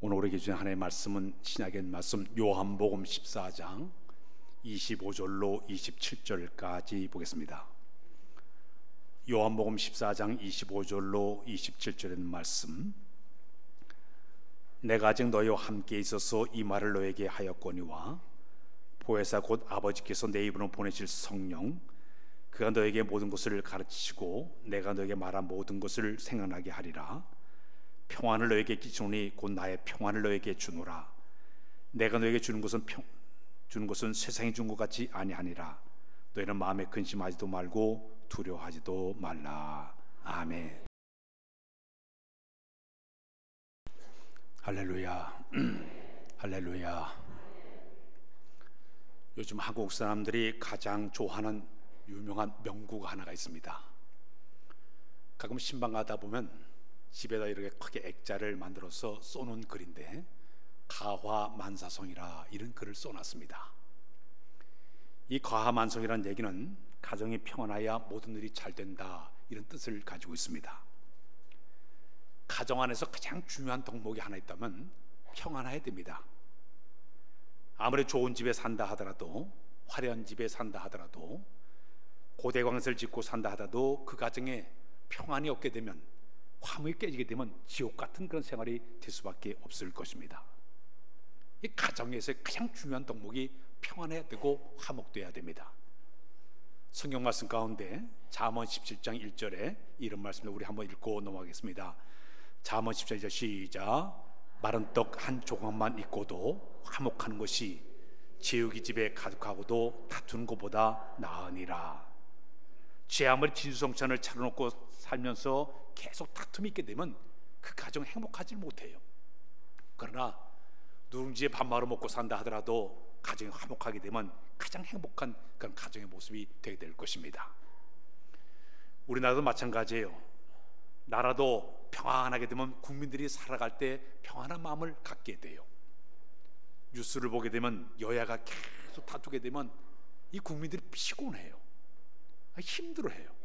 오늘 우리에게 주신 하나님의 말씀은 신약의 말씀 요한복음 14장 25절로 27절까지 보겠습니다. 요한복음 14장 25절로 27절의 말씀. 내가 아직 너희와 함께 있어서 이 말을 너에게 하였거니와 보혜사 곧 아버지께서 내 입으로 보내실 성령 그가 너에게 모든 것을 가르치시고 내가 너에게 말한 모든 것을 생각나게 하리라. 평안을 너에게 끼치노니 곧 나의 평안을 너에게 주노라. 내가 너에게 주는 것은 세상이 준 것 같이 아니하니라. 너희는 마음에 근심하지도 말고 두려워하지도 말라. 아멘. 할렐루야. 할렐루야. 요즘 한국 사람들이 가장 좋아하는 유명한 명구가 하나가 있습니다. 가끔 신방 가다 보면 집에다 이렇게 크게 액자를 만들어서 써놓은 글인데 가화만사성이라 이런 글을 써놨습니다. 이 가화만성이라는 얘기는 가정이 평안해야 모든 일이 잘 된다 이런 뜻을 가지고 있습니다. 가정 안에서 가장 중요한 덕목이 하나 있다면 평안해야 됩니다. 아무리 좋은 집에 산다 하더라도, 화려한 집에 산다 하더라도, 고대광을 짓고 산다 하더라도 그 가정에 평안이 없게 되면, 화목이 깨지게 되면 지옥 같은 그런 생활이 될 수밖에 없을 것입니다. 이 가정에서의 가장 중요한 덕목이 평안해야 되고 화목돼야 됩니다. 성경 말씀 가운데 잠언 17장 1절에 이런 말씀을 우리 한번 읽고 넘어가겠습니다. 잠언 17장 1절 시작. 마른 떡 한 조각만 있고도 화목하는 것이 제육이 집에 가득하고도 다투는 것보다 나으니라. 제 아무리 진수성찬을 차려놓고 살면서 계속 다툼이 있게 되면 그 가정 행복하지 못해요. 그러나 누룽지에 밥 말아 먹고 산다 하더라도 가정이 화목하게 되면 가장 행복한 그런 가정의 모습이 되게 될 것입니다. 우리나라도 마찬가지예요. 나라도 평안하게 되면 국민들이 살아갈 때 평안한 마음을 갖게 돼요. 뉴스를 보게 되면 여야가 계속 다투게 되면 이 국민들이 피곤해요. 힘들어해요.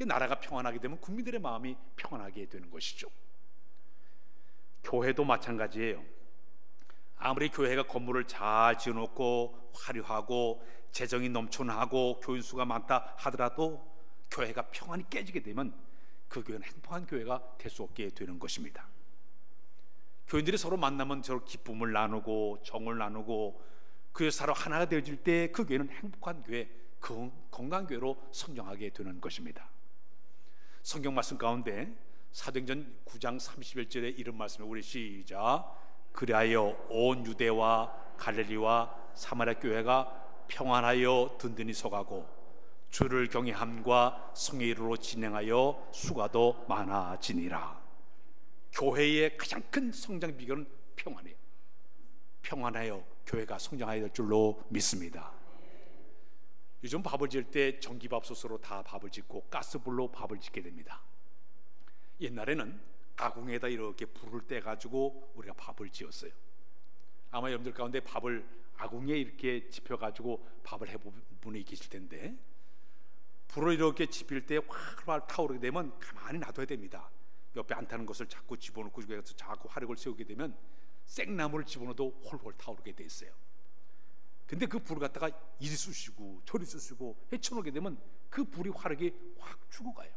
나라가 평안하게 되면 국민들의 마음이 평안하게 되는 것이죠. 교회도 마찬가지예요. 아무리 교회가 건물을 잘 지어놓고 화려하고 재정이 넘쳐나고 교인 수가 많다 하더라도 교회가 평안이 깨지게 되면 그 교회는 행복한 교회가 될 수 없게 되는 것입니다. 교인들이 서로 만나면 서로 기쁨을 나누고 정을 나누고 그 서로 하나가 되어질 때 그 교회는 행복한 교회, 건강한 교회로 성장하게 되는 것입니다. 성경 말씀 가운데 사도행전 9장 31절에 이런 말씀을 우리 시작. 그리하여 온 유대와 갈릴리와 사마리아 교회가 평안하여 든든히 서가고 주를 경외함과 성의 이루로 진행하여 수가도 많아지니라. 교회의 가장 큰 성장 비결은 평안이에요. 평안하여 교회가 성장하여야 될 줄로 믿습니다. 요즘 밥을 지을 때 전기밥솥으로 다 밥을 짓고 가스불로 밥을 짓게 됩니다. 옛날에는 아궁에다 이렇게 불을 떼가지고 우리가 밥을 지었어요. 아마 여러분들 가운데 밥을 아궁에 이렇게 지펴가지고 밥을 해본 분이 계실 텐데, 불을 이렇게 지필 때 활활 타오르게 되면 가만히 놔둬야 됩니다. 옆에 안 타는 것을 자꾸 집어넣고 자꾸 화력을 세우게 되면 생나무를 집어넣어도 홀홀 타오르게 돼 있어요. 근데 그 불을 갖다가 이리 쑤시고 저리 쑤시고 헤쳐놓게 되면 그 불이 화력이 확 죽어가요.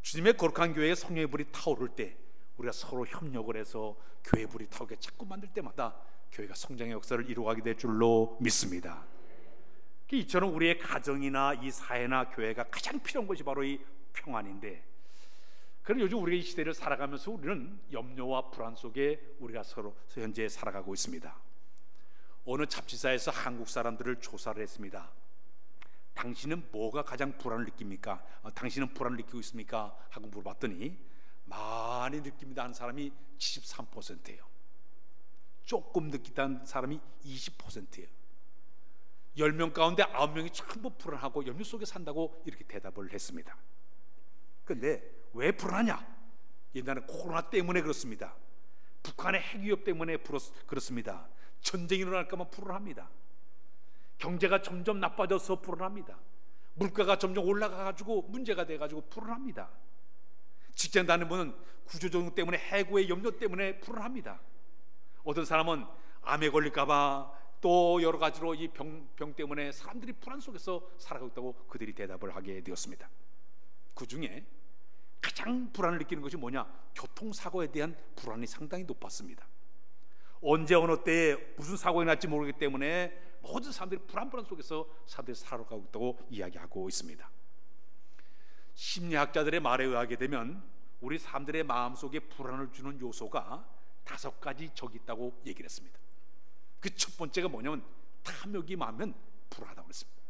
주님의 거룩한 교회에 성령의 불이 타오를 때 우리가 서로 협력을 해서 교회 불이 타오르게 자꾸 만들 때마다 교회가 성장의 역사를 이루어가게 될 줄로 믿습니다. 이처럼 우리의 가정이나 이 사회나 교회가 가장 필요한 것이 바로 이 평안인데, 그럼 요즘 우리가 이 시대를 살아가면서 우리는 염려와 불안 속에 우리가 서로 현재 살아가고 있습니다. 어느 잡지사에서 한국 사람들을 조사를 했습니다. 당신은 뭐가 가장 불안을 느낍니까? 당신은 불안을 느끼고 있습니까? 하고 물어봤더니 많이 느낍니다 하는 사람이 73%예요. 조금 느낀다는 사람이 20%예요. 10명 가운데 9명이 전부 불안하고 염려 속에 산다고 이렇게 대답을 했습니다. 그런데 왜 불안하냐? 옛날에 코로나 때문에 그렇습니다. 북한의 핵위협 때문에 그렇습니다. 전쟁이 일어날까 봐 불안합니다. 경제가 점점 나빠져서 불안합니다. 물가가 점점 올라가가지고 문제가 돼가지고 불안합니다. 직장 다니는 분은 구조조정 때문에, 해고의 염려 때문에 불안합니다. 어떤 사람은 암에 걸릴까봐, 또 여러 가지로 이 병 때문에 사람들이 불안 속에서 살아가고 있다고 그들이 대답을 하게 되었습니다. 그 중에 가장 불안을 느끼는 것이 뭐냐? 교통사고에 대한 불안이 상당히 높았습니다. 언제 어느 때에 무슨 사고가 날지 모르기 때문에 모든 사람들이 불안 속에서 사람들이 살아가고 있다고 이야기하고 있습니다. 심리학자들의 말에 의하게 되면 우리 사람들의 마음속에 불안을 주는 요소가 5가지 적이 있다고 얘기를 했습니다. 그 첫 번째가 뭐냐면 탐욕이 많으면 불안하다고 그랬습니다.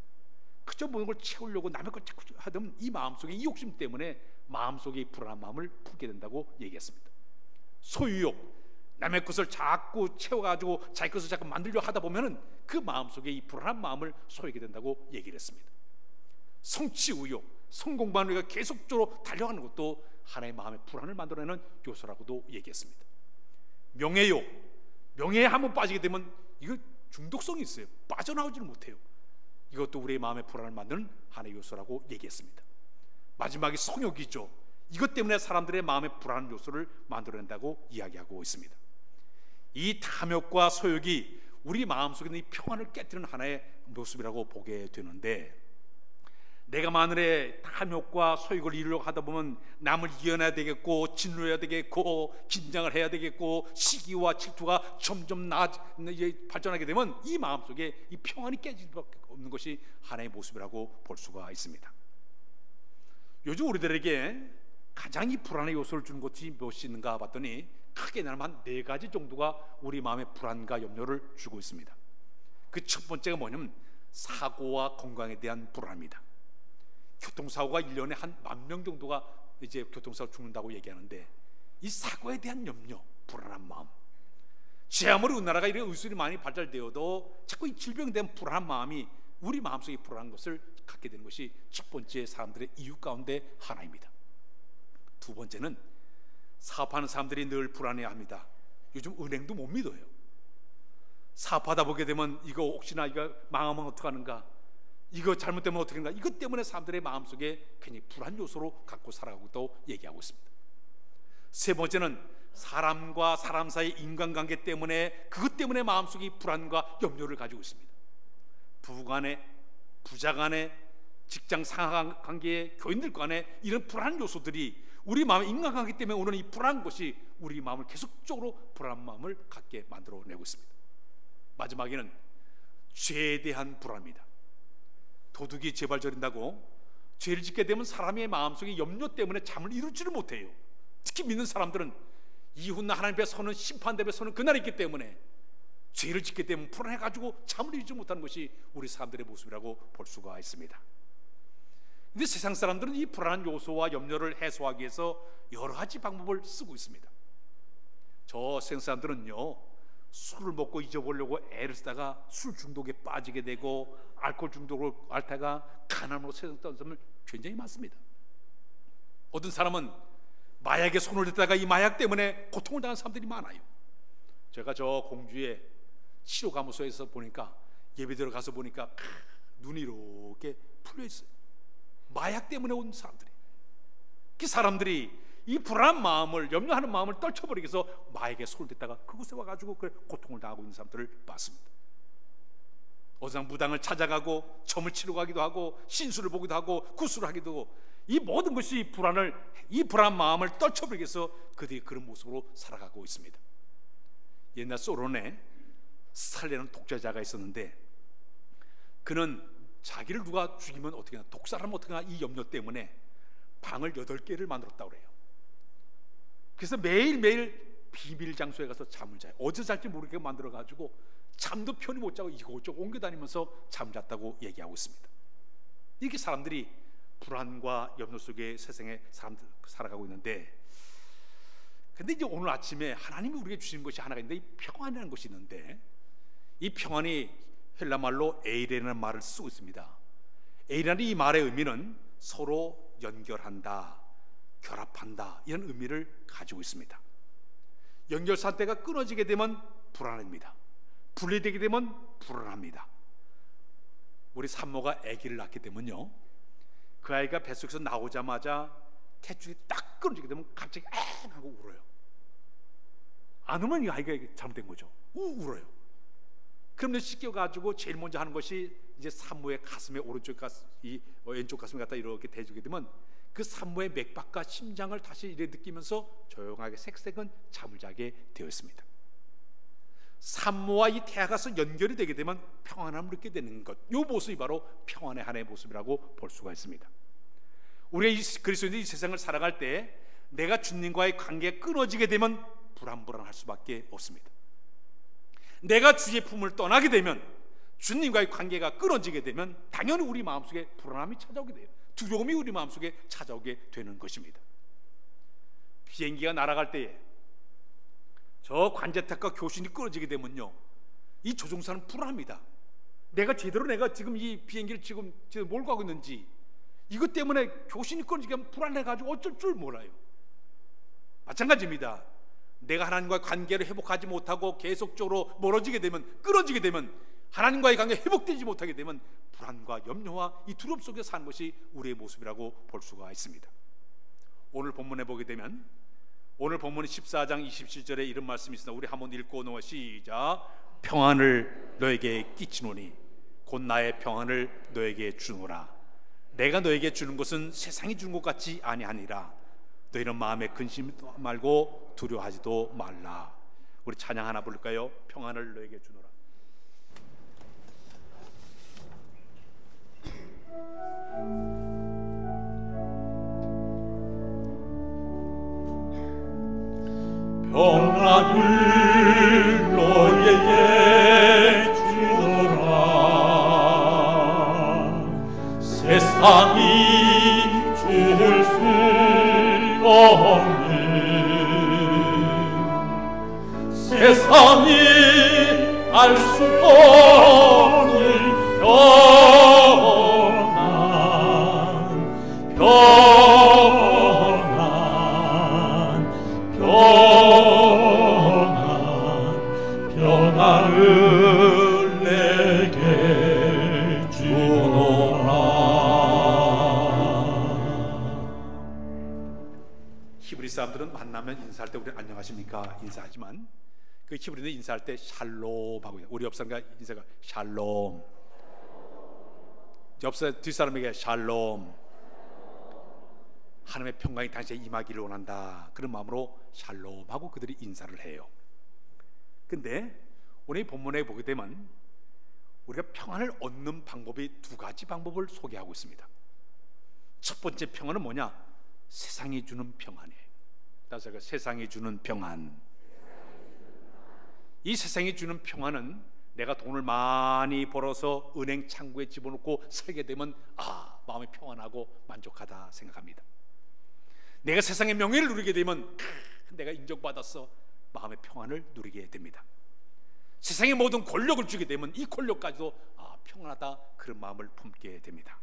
그저 모든 걸 채우려고 남의 걸 자꾸 하면 이 마음속에 이 욕심 때문에 마음속에 이 불안한 마음을 품게 된다고 얘기했습니다. 소유욕, 남의 것을 자꾸 채워가지고 자기 것을 자꾸 만들려 하다 보면은 그 마음속에 이 불안한 마음을 소유하게 된다고 얘기를 했습니다. 성취의욕, 성공만 우리가 계속적으로 달려가는 것도 하나의 마음의 불안을 만들어내는 요소라고도 얘기했습니다. 명예욕, 명예에 한번 빠지게 되면 이거 중독성이 있어요. 빠져나오지를 못해요. 이것도 우리의 마음의 불안을 만드는 하나의 요소라고 얘기했습니다. 마지막에 성욕이죠. 이것 때문에 사람들의 마음의 불안 요소를 만들어낸다고 이야기하고 있습니다. 이 탐욕과 소욕이 우리 마음속에 있는 이 평안을 깨뜨리는 하나의 모습이라고 보게 되는데, 내가 만일에 탐욕과 소욕을 이루려고 하다 보면 남을 이겨내야 되겠고, 진노해야 되겠고, 긴장을 해야 되겠고, 시기와 질투가 점점 발전하게 되면 이 마음속에 이 평안이 깨질 수밖에 없는 것이 하나의 모습이라고 볼 수가 있습니다. 요즘 우리들에게 가장 이 불안의 요소를 주는 것이 무엇이 있는가 봤더니 크게 나누면 한 4가지 정도가 우리 마음의 불안과 염려를 주고 있습니다. 그 첫 번째가 뭐냐면 사고와 건강에 대한 불안입니다. 교통사고가 1년에 한 10,000명 정도가 이제 교통사고 죽는다고 얘기하는데, 이 사고에 대한 염려, 불안한 마음, 제 아무리 우리나라가 이런 의술이 많이 발달되어도 자꾸 이 질병에 대한 불안한 마음이 우리 마음속에 불안한 것을 갖게 되는 것이 첫 번째 사람들의 이유 가운데 하나입니다. 두 번째는 사업하는 사람들이 늘 불안해합니다. 요즘 은행도 못 믿어요. 사업하다 보게 되면 이거 혹시나 이거 망하면 어떡하는가, 이거 잘못되면 어떻게 하는가, 이것 때문에 사람들의 마음속에 괜히 불안 요소로 갖고 살아가고 또 얘기하고 있습니다. 세 번째는 사람과 사람 사이 인간관계 때문에, 그것 때문에 마음속에 불안과 염려를 가지고 있습니다. 부부간에, 부자간에, 직장 상하관계에, 교인들 간에 이런 불안 요소들이 우리 마음의 인간관계 때문에 오는 이 불안한 것이 우리 마음을 계속적으로 불안한 마음을 갖게 만들어내고 있습니다. 마지막에는 죄에 대한 불안입니다. 도둑이 죄발 저린다고 죄를 짓게 되면 사람의 마음속에 염려 때문에 잠을 이루지를 못해요. 특히 믿는 사람들은 이훗날 하나님 앞에 서는, 심판 대에 서는 그날이 있기 때문에 죄를 짓게 되면 불안해가지고 잠을 이루지 못하는 것이 우리 사람들의 모습이라고 볼 수가 있습니다. 그런데 세상 사람들은 이 불안한 요소와 염려를 해소하기 위해서 여러 가지 방법을 쓰고 있습니다. 저 세상 사람들은요, 술을 먹고 잊어보려고 애를 쓰다가 술 중독에 빠지게 되고, 알코올 중독으로 앓다가 가난으로 세상 사람들 굉장히 많습니다. 어떤 사람은 마약에 손을 댔다가 이 마약 때문에 고통을 당하는 사람들이 많아요. 제가 저 공주의 치료감호소에서 보니까, 예배드려 가서 보니까 눈이 이렇게 풀려 있어요. 마약 때문에 온 사람들이. 그 사람들이 이 불안한 마음을, 염려하는 마음을 떨쳐버리기 위해서 마약에 손을 댔다가 그곳에 와가지고 고통을 당하고 있는 사람들을 봤습니다. 어장 무당을 찾아가고 점을 치러 가기도 하고 신수를 보기도 하고 구술을 하기도 하고, 이 모든 것이 이 불안한 마음을 떨쳐버리기 위해서 그들이 그런 모습으로 살아가고 있습니다. 옛날 소련에 스탈린이라는 독재자가 있었는데, 그는 자기를 누가 죽이면 어떻게 하나, 독살하면 어떻게 하나, 이 염려 때문에 방을 8개를 만들었다고 그래요. 그래서 매일매일 비밀 장소에 가서 잠을 자요. 어디서 잘지 모르게 만들어가지고 잠도 편히 못 자고 이곳저곳 옮겨다니면서 잠잤다고 얘기하고 있습니다. 이렇게 사람들이 불안과 염려 속에 세상에 사람들 살아가고 있는데, 근데 이제 오늘 아침에 하나님이 우리에게 주신 것이 하나가 있는데, 이 평안이라는 것이 있는데, 이 평안이 헬라말로 에이레라는 말을 쓰고 있습니다. 에이라는 이 말의 의미는 서로 연결한다, 결합한다, 이런 의미를 가지고 있습니다. 연결사대가 끊어지게 되면 불안합니다. 분리되게 되면 불안합니다. 우리 산모가 아기를 낳게 되면요, 그 아이가 뱃속에서 나오자마자 탯줄이 딱 끊어지게 되면 갑자기 엥 하고 울어요. 안 울면 이 아이가 잘못된 거죠. 울어요. 그러면 씻겨가지고 제일 먼저 하는 것이 이제 산모의 가슴에 오른쪽 가슴, 이 왼쪽 가슴에 갖다 이렇게 대주게 되면 그 산모의 맥박과 심장을 다시 이래 느끼면서 조용하게 색색은 잠을 자게 되어 있습니다. 산모와 이 태아가 연결이 되게 되면 평안함을 느끼게 되는 것, 이 모습이 바로 평안의 하나의 모습이라고 볼 수가 있습니다. 우리가 이 그리스도인들이 이 세상을 살아갈 때 내가 주님과의 관계가 끊어지게 되면 불안할 수밖에 없습니다. 내가 주의 품을 떠나게 되면, 주님과의 관계가 끊어지게 되면 당연히 우리 마음속에 불안함이 찾아오게 돼요. 두려움이 우리 마음속에 찾아오게 되는 것입니다. 비행기가 날아갈 때에 저 관제탑과 교신이 끊어지게 되면요, 이 조종사는 불안합니다. 내가 지금 이 비행기를 지금 몰고 가고 있는지, 이것 때문에 교신이 끊어지게 되면 불안해가지고 어쩔 줄 몰라요. 마찬가지입니다. 내가 하나님과의 관계를 회복하지 못하고 계속적으로 멀어지게 되면, 끊어지게 되면, 하나님과의 관계가 회복되지 못하게 되면 불안과 염려와 이 두려움 속에 사는 것이 우리의 모습이라고 볼 수가 있습니다. 오늘 본문에 보게 되면, 오늘 본문의 14장 27절에 이런 말씀이 있습니다. 우리 한번 읽고 넘어 시작. 평안을 너에게 끼치노니 곧 나의 평안을 너에게 주노라. 내가 너에게 주는 것은 세상이 주는 것 같지 아니하니라. 너희는 마음에 근심도 말고 두려워하지도 말라. 우리 찬양 하나 부를까요? 평안을 너에게 주노라. 평안을 너에게 주노라. 세상이 줄 수 없는, 세상이 알 수 없는 평안을 내게 주노라. 히브리 사람들은 만나면 인사할 때 우리 안녕하십니까 인사하지만, 그 히브리는 인사할 때 샬롬 하고, 우리 옆 사람과 인사가 샬롬, 뒷사람에게 샬롬, 하나님의 평강이 당신에 임하기를 원한다, 그런 마음으로 샬롬 하고 그들이 인사를 해요. 근데 오늘 이 본문에 보게 되면 우리가 평안을 얻는 방법이 두 가지 방법을 소개하고 있습니다. 첫 번째 평안은 뭐냐? 세상이 주는 평안이에요. 따라서 세상이 주는 평안. 이 세상이 주는 평안은 내가 돈을 많이 벌어서 은행 창구에 집어넣고 살게 되면 마음이 평안하고 만족하다 생각합니다. 내가 세상의 명예를 누리게 되면 내가 인정받았어, 마음의 평안을 누리게 됩니다. 세상의 모든 권력을 주게 되면 이 권력까지도 평안하다, 그런 마음을 품게 됩니다.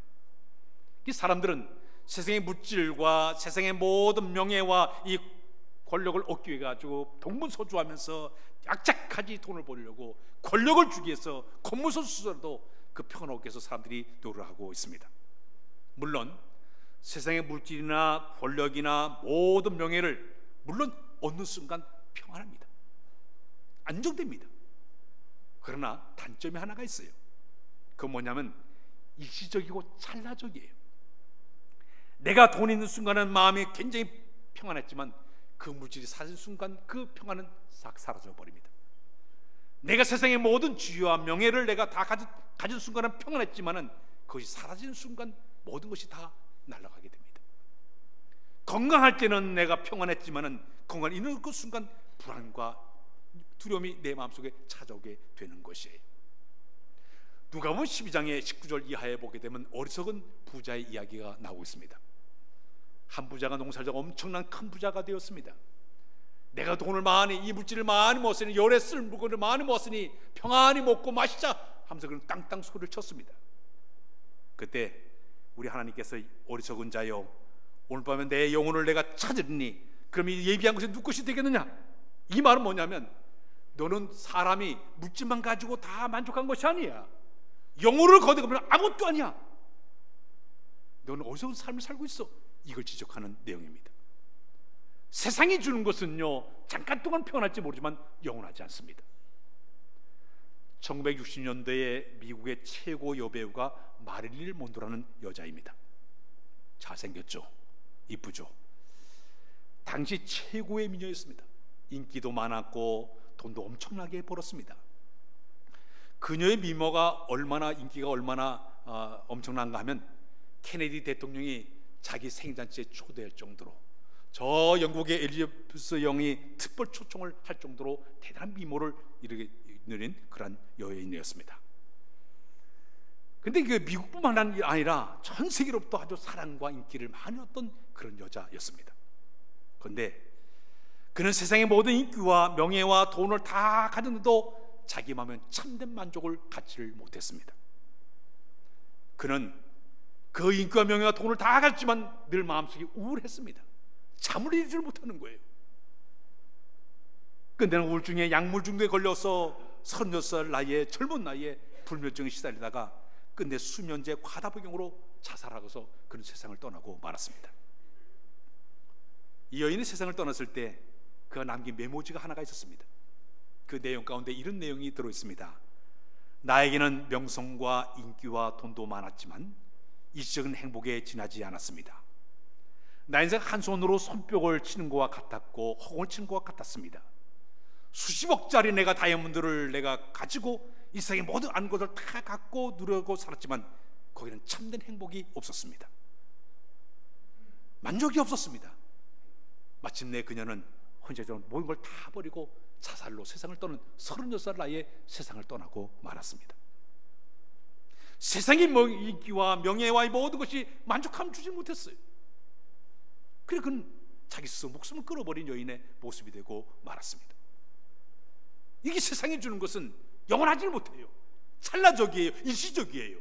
이 사람들은 세상의 물질과 세상의 모든 명예와 이 권력을 얻기 위해 가지고 동분서주하면서 약착하지 돈을 벌려고 권력을 주기 위해서 권무서 수술도 그 평안을 얻기 위해서 사람들이 노력하고 있습니다. 물론 세상의 물질이나 권력이나 모든 명예를 물론 얻는 순간 평안합니다. 안정됩니다. 그러나 단점이 하나가 있어요. 그건 뭐냐면 일시적이고 찰나적이에요. 내가 돈 있는 순간은 마음이 굉장히 평안했지만 그 물질이 사라진 순간 그 평안은 싹 사라져 버립니다. 내가 세상의 모든 지위와 명예를 내가 다 가진 순간은 평안했지만은 그것이 사라지는 순간 모든 것이 다 날아가게 됩니다. 건강할 때는 내가 평안했지만은 건강을 잃는 그 순간 불안과 두려움이 내 마음속에 찾아오게 되는 것이에요. 누가복음 12장의 19절 이하에 보게 되면 어리석은 부자의 이야기가 나오고 있습니다. 한 부자가 농사를 엄청난 큰 부자가 되었습니다. 내가 돈을 많이, 이 물질을 많이 모았으니, 열에 쓸 물건을 많이 모았으니 평안히 먹고 마시자 하면서 그런 땅땅 소리를 쳤습니다. 그때 우리 하나님께서 어리석은 자여, 오늘 밤에 내 영혼을 내가 찾으리니 그럼 이 예비한 것이 누구 것이 되겠느냐? 이 말은 뭐냐면 너는 사람이 물질만 가지고 다 만족한 것이 아니야. 영혼을 거둬보면 아무것도 아니야. 너는 어리석은 삶을 살고 있어. 이걸 지적하는 내용입니다. 세상이 주는 것은요, 잠깐 동안 평안할지 모르지만 영원하지 않습니다. 1960년대에 미국의 최고 여배우가 마릴린 몬로라는 여자입니다. 잘생겼죠, 이쁘죠. 당시 최고의 미녀였습니다. 인기도 많았고 돈도 엄청나게 벌었습니다. 그녀의 미모가 인기가 얼마나 엄청난가 하면 케네디 대통령이 자기 생일잔치에 초대할 정도로, 저 영국의 엘리자베스 여왕이 특별 초청을 할 정도로 대단한 미모를 누린 그런 여인이었습니다. 근데 그 미국뿐만 아니라 전 세계로부터 아주 사랑과 인기를 많이 얻던 그런 여자였습니다. 그런데 그는 세상의 모든 인기와 명예와 돈을 다 가졌는데도 자기 마음에 참된 만족을 갖지를 못했습니다. 그는 그 인기와 명예와 돈을 다 가졌지만 늘 마음속이 우울했습니다. 잠을 이루지 못하는 거예요. 끝내는 우울증에 약물중독에 걸려서 36살 나이에, 젊은 나이에 불면증에 시달리다가 끝내 수면제 과다복용으로 자살하고서 그는 세상을 떠나고 말았습니다. 이 여인이 세상을 떠났을 때 그가 남긴 메모지가 하나가 있었습니다. 그 내용 가운데 이런 내용이 들어있습니다. 나에게는 명성과 인기와 돈도 많았지만 일시적인 행복에 지나지 않았습니다. 나 인생 한 손으로 손뼉을 치는 것과 같았고 허공을 치는 것과 같았습니다. 수십억짜리 내가 다이아몬드를 내가 가지고 이 세상의 모든 아는 것을 다 갖고 누려고 살았지만 거기는 참된 행복이 없었습니다. 만족이 없었습니다. 마침내 그녀는 혼자적으로 모든 걸 다 버리고 자살로 세상을 떠는 36살 나이에 세상을 떠나고 말았습니다. 세상의 인기와 명예와 모든 것이 만족함 주지 못했어요. 그래 그는 자기 스스로 목숨을 끊어버린 여인의 모습이 되고 말았습니다. 이게 세상이 주는 것은 영원하지 못해요. 찰나적이에요. 일시적이에요.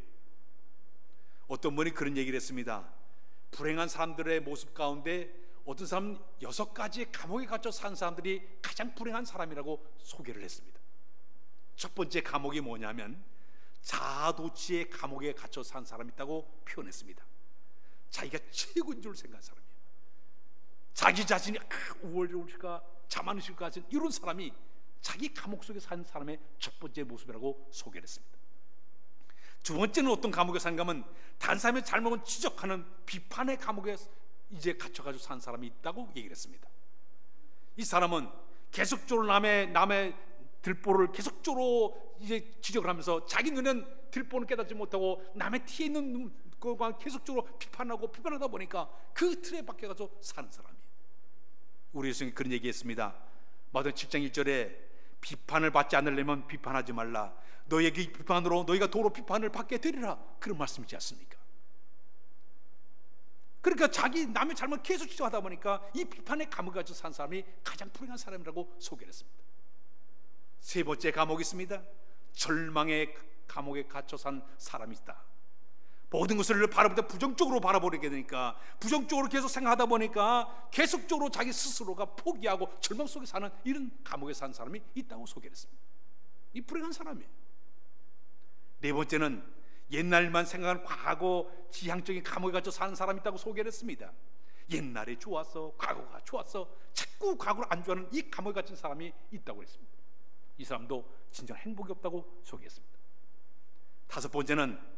어떤 분이 그런 얘기를 했습니다. 불행한 사람들의 모습 가운데 어떤 사람은 6가지의 감옥에 갇혀 산 사람들이 가장 불행한 사람이라고 소개를 했습니다. 첫 번째 감옥이 뭐냐면 자아도취의 감옥에 갇혀 산 사람이 있다고 표현했습니다. 자기가 최고인 줄 생각한 사람이에요. 자기 자신이 우월일까 자만의식일까 하는 이런 사람이 자기 감옥 속에 사는 사람의 첫 번째 모습이라고 소개를 했습니다. 두 번째는 어떤 감옥에 사는가 하면 다른 사람의 잘못을 지적하는 비판의 감옥에 이제 갇혀가지고 산 사람이 있다고 얘기를 했습니다. 이 사람은 계속적으로 남의 들보를 계속적으로 이제 지적을 하면서 자기 눈에는 들보는 깨닫지 못하고 남의 티에 있는 것과 계속적으로 비판하다 보니까 그 틀에 박혀가서 사는 사람이에요. 우리 예수님이 그런 얘기했습니다. 마태복음 7장 1절에 비판을 받지 않으려면 비판하지 말라. 너에게 비판으로 너희가 도로 비판을 받게 되리라. 그런 말씀이지 않습니까? 그러니까 자기 남의 잘못 계속 지적하다 보니까 이 비판의 감옥에 갇혀 산 사람이 가장 불행한 사람이라고 소개를 했습니다. 세 번째 감옥이 있습니다. 절망의 감옥에 갇혀 산 사람이 있다. 모든 것을 바라보다 부정적으로 바라보게 되니까 부정적으로 계속 생각하다 보니까 계속적으로 자기 스스로가 포기하고 절망 속에 사는 이런 감옥에 산 사람이 있다고 소개를 했습니다. 이 불행한 사람이에요. 네 번째는 옛날만 생각하는 과거 지향적인 감옥에 갇혀 사는 사람이 있다고 소개를 했습니다. 옛날에 좋았어, 과거가 좋았어, 자꾸 과거를 안주하는 이 감옥에 갇힌 사람이 있다고 했습니다. 이 사람도 진정 행복이 없다고 소개했습니다. 다섯 번째는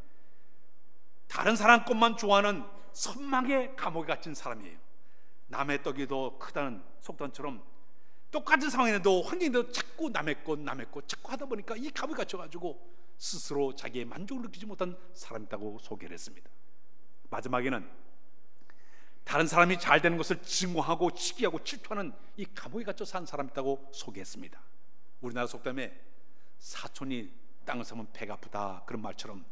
다른 사람 것만 좋아하는 선망의 감옥에 갇힌 사람이에요. 남의 떡이 더 크다는 속담처럼 똑같은 상황인데도 환경인데도 자꾸 남의 것 자꾸 하다 보니까 이 감옥에 갇혀가지고 스스로 자기의 만족을 느끼지 못한 사람이 있다고 소개를 했습니다. 마지막에는 다른 사람이 잘 되는 것을 증오하고 시기하고 질투하는 이 감옥에 갇혀 산 사람이 있다고 소개했습니다. 우리나라 속담에 사촌이 땅을 사면 배가 아프다 그런 말처럼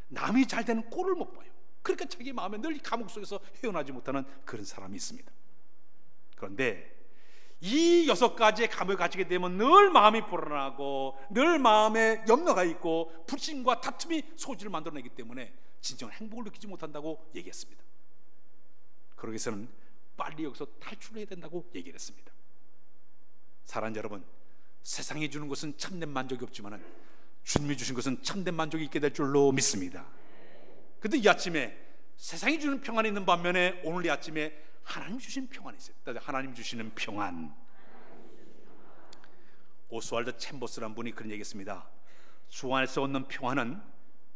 남이 잘 되는 꼴을 못 봐요. 그러니까 자기 마음에 늘 이 감옥 속에서 헤어나지 못하는 그런 사람이 있습니다. 그런데 이 6가지의 감옥에 갇히게 되면 늘 마음이 불안하고 늘 마음에 염려가 있고 불신과 다툼이 소지를 만들어내기 때문에 진정 행복을 느끼지 못한다고 얘기했습니다. 그러기 위해서는 빨리 여기서 탈출해야 된다고 얘기를 했습니다. 사랑하는 여러분, 세상이 주는 것은 참된 만족이 없지만 주님이 주신 것은 참된 만족이 있게 될 줄로 믿습니다. 그런데 이 아침에 세상이 주는 평안이 있는 반면에 오늘 이 아침에 하나님 주신 평안이 있어요. 하나님 주시는 평안. 오스왈드 챔버스라는 분이 그런 얘기했습니다. 주 안에서 얻는 평안은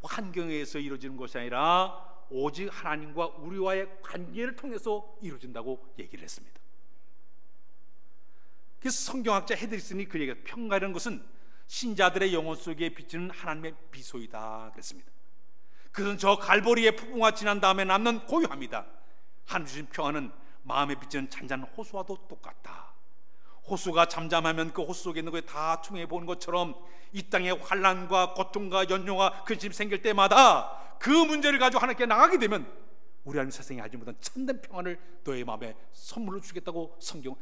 환경에 의해서 이루어지는 것이 아니라 오직 하나님과 우리와의 관계를 통해서 이루어진다고 얘기를 했습니다. 그래서 성경학자 헤드리슨이 그 얘기가, 평강이라는 것은 신자들의 영혼 속에 비치는 하나님의 비소이다 그랬습니다. 그것은 저 갈보리의 폭풍과 지난 다음에 남는 고요함이다. 하나님 주신 평안은 마음에 비치는 잔잔한 호수와도 똑같다. 호수가 잠잠하면 그 호수 속에 있는 것에 다 충해 보는 것처럼 이 땅에 환난과 고통과 연용과 근심이 생길 때마다 그 문제를 가지고 하나님께 나가게 되면 우리 하나님 세상에 알지 못한 참된 평안을 너의 마음에 선물로 주겠다고 성경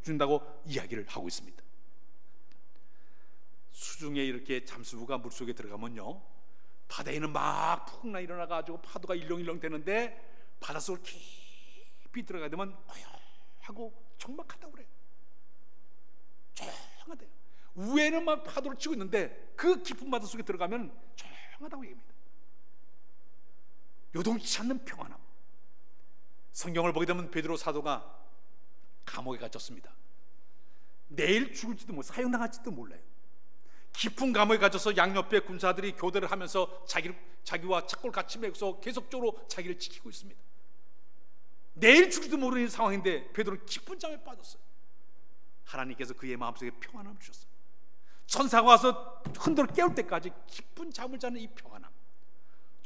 준다고 이야기를 하고 있습니다. 수중에 이렇게 잠수부가 물속에 들어가면요, 바다에는 막 풍랑이 일어나가지고 파도가 일렁일렁 되는데 바닷속을 깊이 들어가게 되면 고요하고 적막하다고 그래요. 조용하대요. 위에는 막 파도를 치고 있는데 그 깊은 바다 속에 들어가면 조용하다고 얘기합니다. 요동치 않는 평안함. 성경을 보게 되면 베드로 사도가 감옥에 갇혔습니다. 내일 죽을지도 몰라요. 사형당할지도 몰라요. 깊은 감옥에 갇혀서 양옆에 군사들이 교대를 하면서 자기와 착골 같이 매고서 계속적으로 자기를 지키고 있습니다. 내일 죽을지도 모르는 상황인데 베드로는 깊은 잠에 빠졌어요. 하나님께서 그의 마음속에 평안함을 주셨어요. 천사가 와서 흔들어 깨울 때까지 깊은 잠을 자는 이 평안함,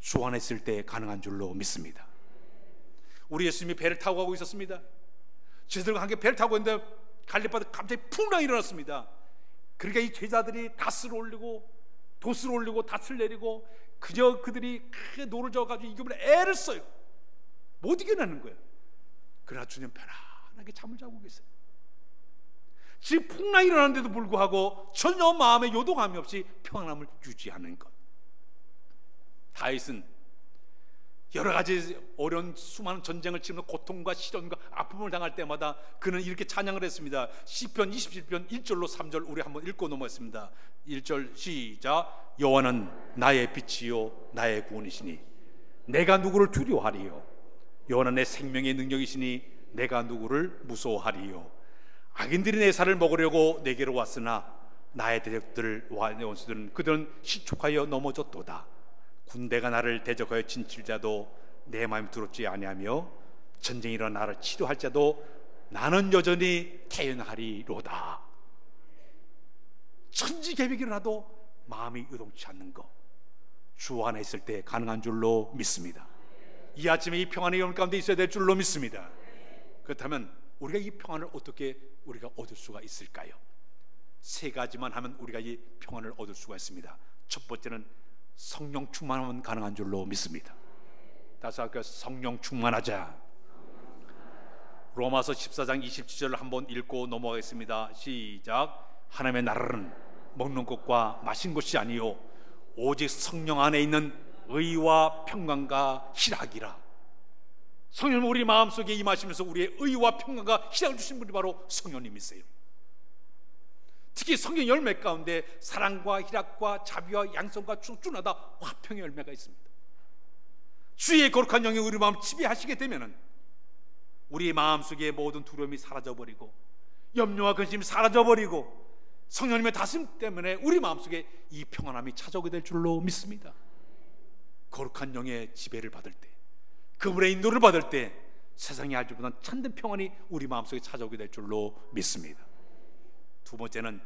주 안에 있을 때 가능한 줄로 믿습니다. 우리 예수님이 배를 타고 가고 있었습니다. 제자들과 함께 배를 타고 있는데 갈릴바다 갑자기 풍랑이 일어났습니다. 그러니까 이 제자들이 닷을 올리고 돛을 올리고 닷을 내리고 그저 그들이 크게 노를 저어가지고 이겨보려 애를 써요. 못 이겨내는 거예요. 그러나 주님 편안하게 잠을 자고 계세요. 지금 풍랑이 일어나는데도 불구하고 전혀 마음에 요동함이 없이 평안함을 유지하는 것. 다윗은 여러 가지 어려운 수많은 전쟁을 치르면서 고통과 시련과 아픔을 당할 때마다 그는 이렇게 찬양을 했습니다. 시편 27편 1절로 3절 우리 한번 읽고 넘어갔습니다. 1절 시작. 여호와는 나의 빛이요 나의 구원이시니 내가 누구를 두려워하리요. 여호와는 내 생명의 능력이시니 내가 누구를 무서워하리요. 악인들이 내 살을 먹으려고 내게로 왔으나 나의 대적들과 내 원수들은 그들은 시축하여 넘어졌도다. 군대가 나를 대적하여 진칠 자도 내 마음이 두렵지 아니하며 전쟁이 일어나 나를 치료할 자도 나는 여전히 태연하리로다. 천지개벽이 일어나도 마음이 요동치 않는 것, 주 안에 있을 때 가능한 줄로 믿습니다. 이 아침에 이 평안의 영혼 가운데 있어야 될 줄로 믿습니다. 그렇다면 우리가 이 평안을 어떻게 우리가 얻을 수가 있을까요? 세 가지만 하면 우리가 이 평안을 얻을 수가 있습니다. 첫 번째는 성령 충만하면 가능한 줄로 믿습니다. 다시 할까요? 성령 충만하자. 로마서 14장 27절을 한번 읽고 넘어가겠습니다. 시작. 하나님의 나라는 먹는 것과 마신 것이 아니요 오직 성령 안에 있는 의와 평강과 희락이라. 성령은 우리 마음속에 임하시면서 우리의 의와 평강과 희락을 주신 분이 바로 성령님이세요. 특히 성령 열매 가운데 사랑과 희락과 자비와 양성과 충준하다 화평의 열매가 있습니다. 주의 거룩한 영이 우리 마음을 지배하시게 되면은 우리 마음속에 모든 두려움이 사라져버리고 염려와 근심이 사라져버리고 성령님의 다스림 때문에 우리 마음속에 이 평안함이 찾아오게 될 줄로 믿습니다. 거룩한 영의 지배를 받을 때, 그분의 인도를 받을 때 세상이 알지 못한 참된 평안이 우리 마음속에 찾아오게 될 줄로 믿습니다. 두 번째는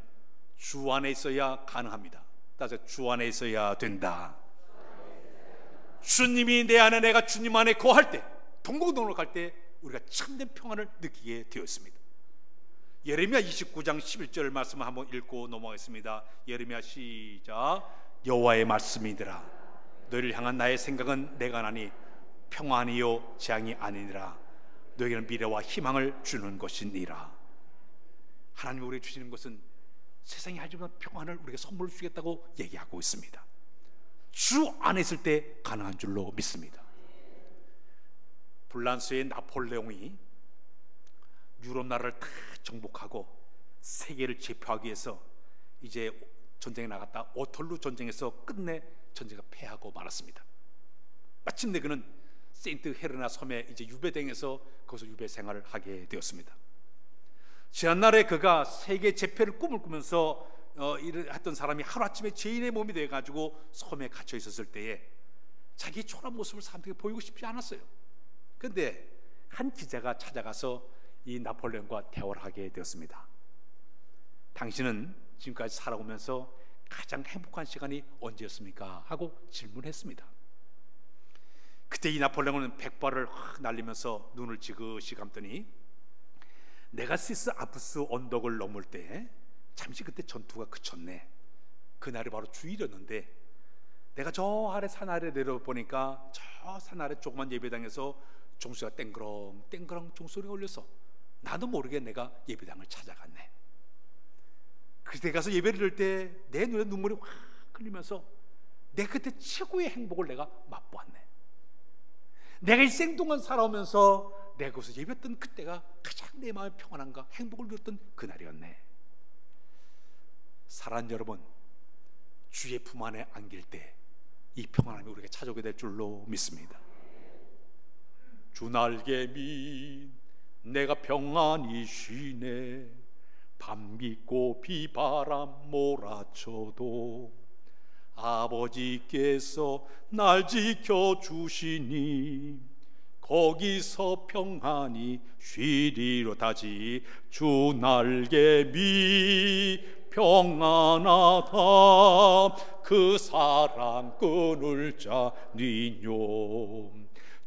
주 안에 있어야 가능합니다. 따라서 주 안에 있어야 된다. 주님이 내 안에, 내가 주님 안에 거할 때, 동고동락할 때 우리가 참된 평안을 느끼게 되었습니다. 예레미야 29장 11절 말씀을 한번 읽고 넘어가겠습니다. 예레미야 시작. 여호와의 말씀이더라. 너희를 향한 나의 생각은 내가 하나니 평안이요 재앙이 아니니라. 너희에게는 미래와 희망을 주는 것이니라. 하나님이 우리에게 주시는 것은 세상이 알지 못한 평안을 우리에게 선물로 주겠다고 얘기하고 있습니다. 주 안에 있을 때 가능한 줄로 믿습니다. 불란스의 나폴레옹이 유럽 나라를 다 정복하고 세계를 제패하기 위해서 이제 전쟁에 나갔다 워털루 전쟁에서 끝내 전쟁을 패하고 말았습니다. 마침내 그는 세인트 헬레나 섬에 이제 유배당해서 거기서 유배 생활을 하게 되었습니다. 지난날에 그가 세계 재패를 꿈을 꾸면서 일을 했던 사람이 하루아침에 죄인의 몸이 돼가지고 섬에 갇혀 있었을 때에 자기의 초라한 모습을 사람들에게 보이고 싶지 않았어요. 그런데 한 기자가 찾아가서 이 나폴레옹과 대화를 하게 되었습니다. 당신은 지금까지 살아오면서 가장 행복한 시간이 언제였습니까? 하고 질문했습니다. 그때 이 나폴레옹은 백발을 확 날리면서 눈을 지그시 감더니 내가 시스 아프스 언덕을 넘을 때 잠시 그때 전투가 그쳤네. 그날이 바로 주일이었는데 내가 저 아래 산 아래 내려보니까 저 산 아래 조그만 예배당에서 종소리가 땡그렁 땡그렁 종소리가 울려서 나도 모르게 내가 예배당을 찾아갔네. 그때 가서 예배를 드릴 때 내 눈에 눈물이 확 흘리면서 내 그때 최고의 행복을 내가 맛보았네. 내가 일생 동안 살아오면서 내가 거기서 예배했던 그때가 가장 내 마음에 평안함과 행복을 누렸던 그날이었네. 사랑하는 여러분, 주의 품 안에 안길 때 이 평안함이 우리에게 찾아오게 될 줄로 믿습니다. 주 날개 밑 내가 평안히 쉬네. 밤 깊고 비바람 몰아쳐도 아버지께서 날 지켜주시니 거기서 평안히 쉬리로다지. 주 날개 밑 평안하다 그 사랑 끊을 자니요.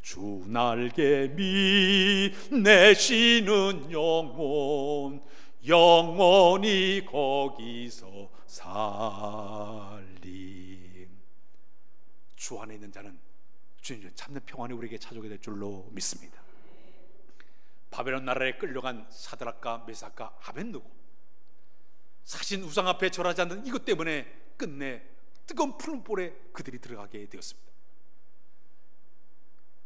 주 날개 밑 내 쉬는 영혼 영원히 거기서 살리. 주 안에 있는 자는 주님의 참된 평안이 우리에게 찾아오게 될 줄로 믿습니다. 바벨론 나라에 끌려간 사드락과 메삭과 아벳느고, 사신 우상 앞에 절하지 않는 이것 때문에 끝내 뜨거운 풀무불에 그들이 들어가게 되었습니다.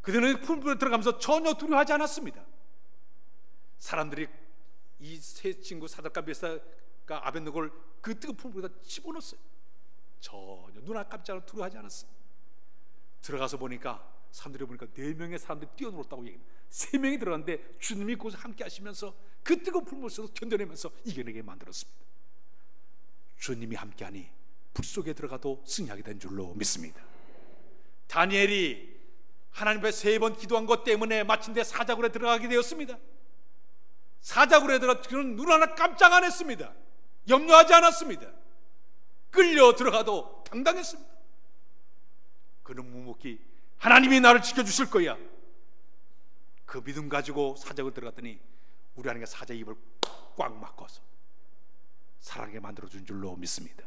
그들은 풀무불에 들어가면서 전혀 두려워하지 않았습니다. 사람들이 이 세 친구 사드락과 메삭과 아벳느고를 그 뜨거운 풀무불에다 집어넣었어요. 전혀 눈 깜짝을 두려워하지 않았어요. 들어가서 보니까 사람들이 보니까 4명의 사람들이 뛰어놀았다고 얘기합니다. 3명이 들어갔는데 주님이 거기서 함께 하시면서 그 뜨거운 풀물 속에서 견뎌내면서 이겨내게 만들었습니다. 주님이 함께하니 불 속에 들어가도 승리하게 된 줄로 믿습니다. 다니엘이 하나님 앞에 3번 기도한 것 때문에 마침내 사자굴에 들어가게 되었습니다. 사자굴에 들어가 그는 눈 하나 깜짝 안 했습니다. 염려하지 않았습니다. 끌려 들어가도 당당했습니다. 그는 묵묵히 하나님이 나를 지켜주실 거야, 그 믿음 가지고 사자굴에 들어갔더니 우리 하나님께 사자 입을 꽉 막아서 살아나게 만들어준 줄로 믿습니다.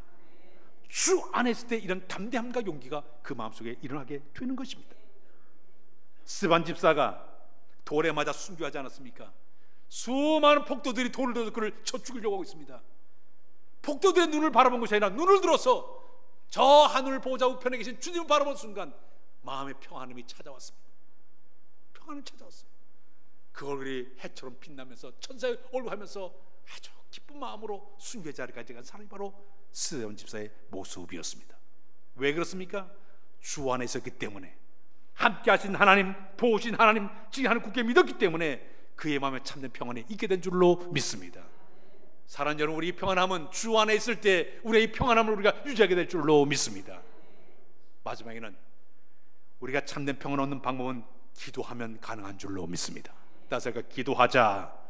주 안에 있을 때 이런 담대함과 용기가 그 마음속에 일어나게 되는 것입니다. 스반 집사가 돌에 맞아 순교하지 않았습니까? 수많은 폭도들이 돌을 들어서 그를 쳐 죽이려고 하고 있습니다. 폭도들의 눈을 바라본 것이 아니라 눈을 들어서 저 하늘 보좌 우편에 계신 주님을 바라본 순간 마음의 평안함이 찾아왔습니다. 평안함이 찾아왔어요. 그 얼굴이 해처럼 빛나면서 천사의 얼굴 하면서 아주 기쁜 마음으로 순교의 자리까지 간 사람이 바로 스데반 집사의 모습이었습니다. 왜 그렇습니까? 주 안에 있었기 때문에, 함께 하신 하나님, 보호신 하나님, 지휘하는 굳게 믿었기 때문에 그의 마음에 참된 평안이 있게 된 줄로 믿습니다. 사랑하는 여러분, 우리 평안함은 주 안에 있을 때 우리의 이 평안함을 우리가 유지하게 될 줄로 믿습니다. 마지막에는 우리가 참된 평안을 얻는 방법은 기도하면 가능한 줄로 믿습니다. 따라서 기도하자.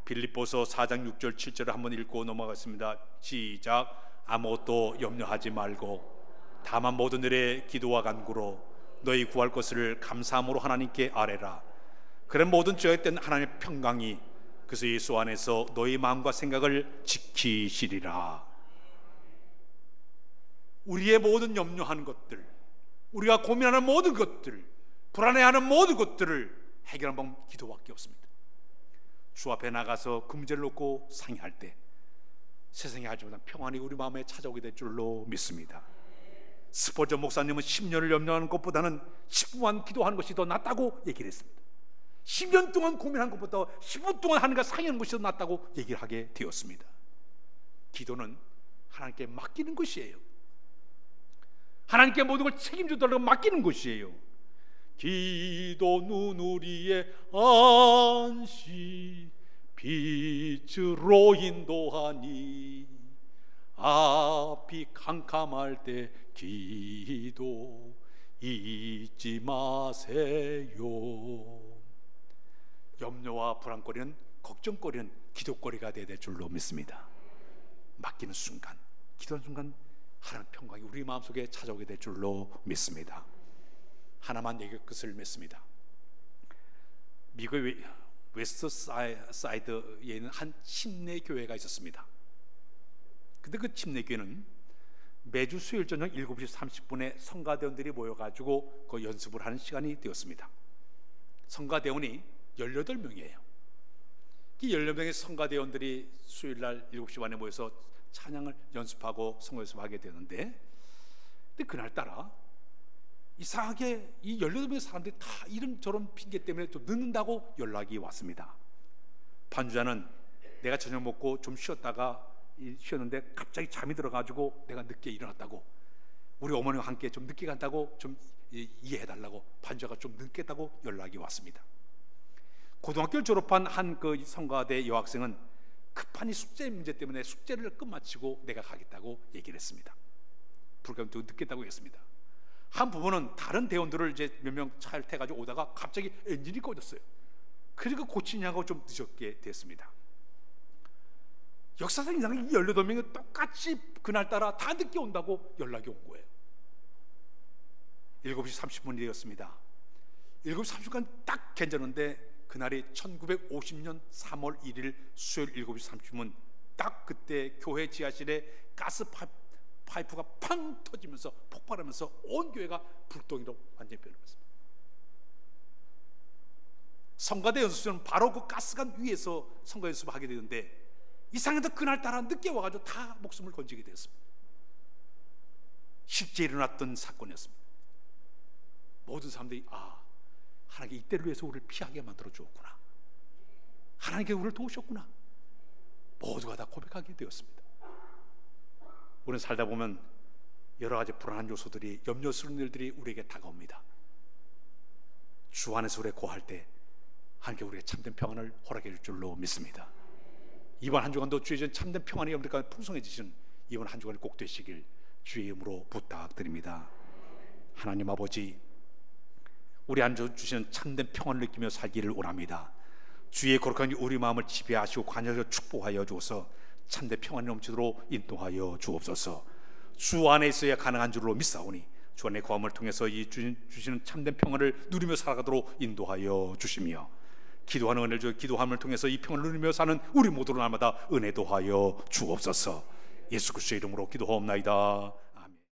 빌립보서 4장 6절 7절을 한번 읽고 넘어가겠습니다. 시작. 아무것도 염려하지 말고 다만 모든 일에 기도와 간구로 너희 구할 것을 감사함으로 하나님께 아뢰라. 그런 모든 죄악에 된 하나님의 평강이 그래서 예수 안에서 너희 마음과 생각을 지키시리라. 우리의 모든 염려하는 것들, 우리가 고민하는 모든 것들, 불안해하는 모든 것들을 해결하는 방법은 기도밖에 없습니다. 주 앞에 나가서 그 문제를 놓고 상의할 때 세상에 알지 못한 평안이 우리 마음에 찾아오게 될 줄로 믿습니다. 스포저 목사님은 10년을 염려하는 것보다는 10분만 기도하는 것이 더 낫다고 얘기를 했습니다. 10년 동안 고민한 것보다 10분 동안 하는 것 상의하는 것이 더 낫다고 얘기를 하게 되었습니다. 기도는 하나님께 맡기는 것이에요. 하나님께 모든 걸 책임져달라고 맡기는 것이에요. 기도 눈우리의 안시 빛으로 인도하니 앞이 캄캄할 때 기도 잊지 마세요. 염려와 불안거리는 걱정거리는 기도거리가 되어야 될 줄로 믿습니다. 맡기는 순간, 기도하는 순간 하나님 평강이 우리 마음속에 찾아오게 될 줄로 믿습니다. 하나만 얘기할 것을 믿습니다. 미국의 웨스트 사이드에 있는 한 침례 교회가 있었습니다. 근데 그 침례 교회는 매주 수요일 저녁 7시 30분에 성가대원들이 모여가지고 그 연습을 하는 시간이 되었습니다. 성가대원이 18명이에요. 이 18명의 성가대원들이 수요일 날 7시 반에 모여서 찬양을 연습하고 성가 연습하게 되는데, 근데 그날따라 이상하게 이 18명의 사람들이 다 이런저런 핑계 때문에 좀 늦는다고 연락이 왔습니다. 반주자는 내가 저녁 먹고 좀 쉬었는데 갑자기 잠이 들어가지고 내가 늦게 일어났다고, 우리 어머니와 함께 좀 늦게 간다고 좀 이해해달라고 반주자가 좀 늦겠다고 연락이 왔습니다. 고등학교를 졸업한 한 그 성가대 여학생은 급한 이 숙제 문제 때문에 숙제를 끝마치고 내가 가겠다고 얘기를 했습니다. 불가면 또 늦겠다고 했습니다. 한 부모는 다른 대원들을 이제 몇 명 차를 태가지고 오다가 갑자기 엔진이 꺼졌어요. 그리고 고치냐고 좀 늦었게 됐습니다. 역사상 이상하게 이 18명이 똑같이 그날따라 다 늦게 온다고 연락이 온 거예요. 7시 30분이 되었습니다. 7시 30분 딱 괜찮은데 그날이 1950년 3월 1일 수요일 7시 30분, 딱 그때 교회 지하실에 가스 파이프가 팡 터지면서 폭발하면서 온 교회가 불똥이로 완전히 변했습니다. 성가대 연습실은 바로 그 가스관 위에서 성가 연습을 하게 되는데, 이상해도 그날따라 늦게 와가지고 다 목숨을 건지게 되었습니다. 실제 일어났던 사건이었습니다. 모든 사람들이 하나님께 이때를 위해서 우리를 피하게 만들어 주었구나, 하나님께 우리를 도우셨구나, 모두가 다 고백하게 되었습니다. 우리는 살다 보면 여러 가지 불안한 요소들이, 염려스러운 일들이 우리에게 다가옵니다. 주 안에서 우리가 고할 때 하나님께 우리에게 참된 평안을 허락해 줄 줄로 믿습니다. 이번 한 주간도 주의 전 참된 평안이 여러분들과 풍성해지신 이번 한 주간이 꼭 되시길 주의 이름으로 부탁드립니다. 하나님 아버지, 우리 안에 주시는 참된 평안을 느끼며 살기를 원합니다. 주의 거룩한 우리 마음을 지배하시고 관여하여 축복하여 주어서 참된 평안이 넘치도록 인도하여 주옵소서. 주 안에 있어야 가능한 줄로 믿사오니 주 안의 거함을 통해서 이 주시는 참된 평안을 누리며 살아가도록 인도하여 주시며, 기도하는 은혜를 주어 기도함을 통해서 이 평안을 누리며 사는 우리 모두로 날마다 은혜도 하여 주옵소서. 예수 그리스도의 이름으로 기도하옵나이다.